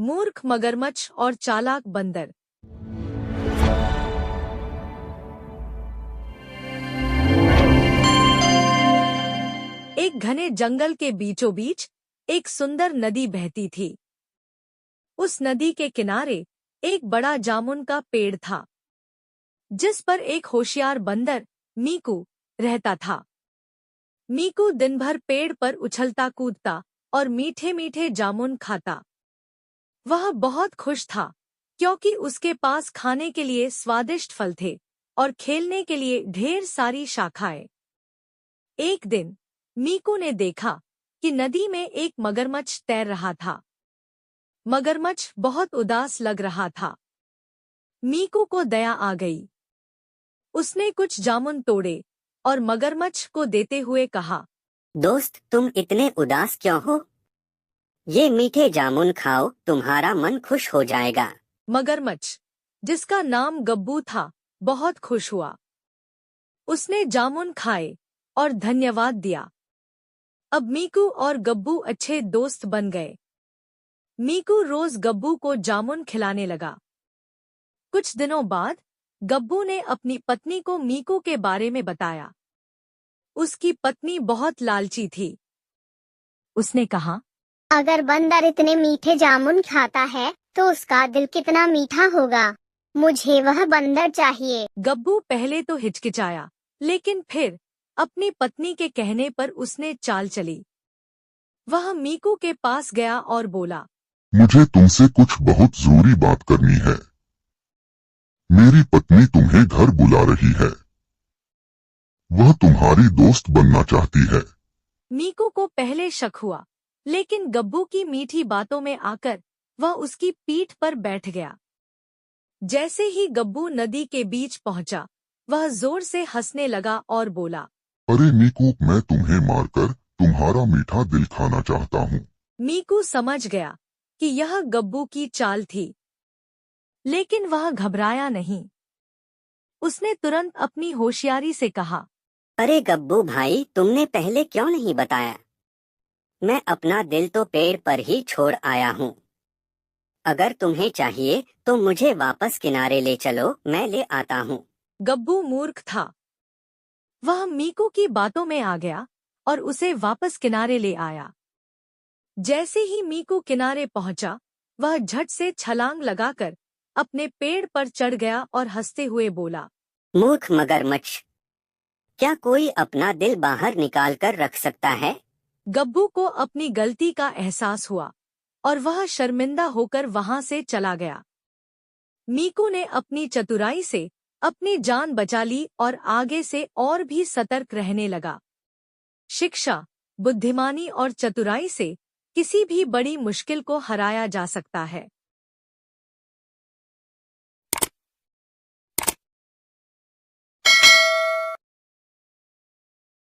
मूर्ख मगरमच्छ और चालाक बंदर। एक घने जंगल के बीचों बीच एक सुंदर नदी बहती थी। उस नदी के किनारे एक बड़ा जामुन का पेड़ था, जिस पर एक होशियार बंदर मीकू रहता था। मीकू दिन भर पेड़ पर उछलता कूदता और मीठे मीठे जामुन खाता। वह बहुत खुश था, क्योंकि उसके पास खाने के लिए स्वादिष्ट फल थे और खेलने के लिए ढेर सारी शाखाएं। एक दिन मीकू ने देखा कि नदी में एक मगरमच्छ तैर रहा था। मगरमच्छ बहुत उदास लग रहा था। मीकू को दया आ गई। उसने कुछ जामुन तोड़े और मगरमच्छ को देते हुए कहा, दोस्त, तुम इतने उदास क्यों हो? ये मीठे जामुन खाओ, तुम्हारा मन खुश हो जाएगा। मगरमच्छ, जिसका नाम गब्बू था, बहुत खुश हुआ। उसने जामुन खाए और धन्यवाद दिया। अब मीकू और गब्बू अच्छे दोस्त बन गए। मीकू रोज गब्बू को जामुन खिलाने लगा। कुछ दिनों बाद गब्बू ने अपनी पत्नी को मीकू के बारे में बताया। उसकी पत्नी बहुत लालची थी। उसने कहा, अगर बंदर इतने मीठे जामुन खाता है तो उसका दिल कितना मीठा होगा। मुझे वह बंदर चाहिए। गब्बू पहले तो हिचकिचाया, लेकिन फिर अपनी पत्नी के कहने पर उसने चाल चली। वह मीकू के पास गया और बोला, मुझे तुमसे कुछ बहुत जरूरी बात करनी है। मेरी पत्नी तुम्हें घर बुला रही है। वह तुम्हारी दोस्त बनना चाहती है। मीकू को पहले शक हुआ, लेकिन गब्बू की मीठी बातों में आकर वह उसकी पीठ पर बैठ गया। जैसे ही गब्बू नदी के बीच पहुंचा, वह जोर से हंसने लगा और बोला, अरे मीकू, मैं तुम्हें मारकर तुम्हारा मीठा दिल खाना चाहता हूँ। मीकू समझ गया कि यह गब्बू की चाल थी, लेकिन वह घबराया नहीं। उसने तुरंत अपनी होशियारी से कहा, अरे गब्बू भाई, तुमने पहले क्यों नहीं बताया? मैं अपना दिल तो पेड़ पर ही छोड़ आया हूँ। अगर तुम्हें चाहिए तो मुझे वापस किनारे ले चलो, मैं ले आता हूँ। गब्बू मूर्ख था। वह मीकू की बातों में आ गया और उसे वापस किनारे ले आया। जैसे ही मीकू किनारे पहुंचा, वह झट से छलांग लगाकर अपने पेड़ पर चढ़ गया और हंसते हुए बोला, मूर्ख मगरमच्छ, क्या कोई अपना दिल बाहर निकाल कर रख सकता है? गब्बू को अपनी गलती का एहसास हुआ और वह शर्मिंदा होकर वहां से चला गया। मीकू ने अपनी चतुराई से अपनी जान बचा ली और आगे से और भी सतर्क रहने लगा। शिक्षा, बुद्धिमानी और चतुराई से किसी भी बड़ी मुश्किल को हराया जा सकता है।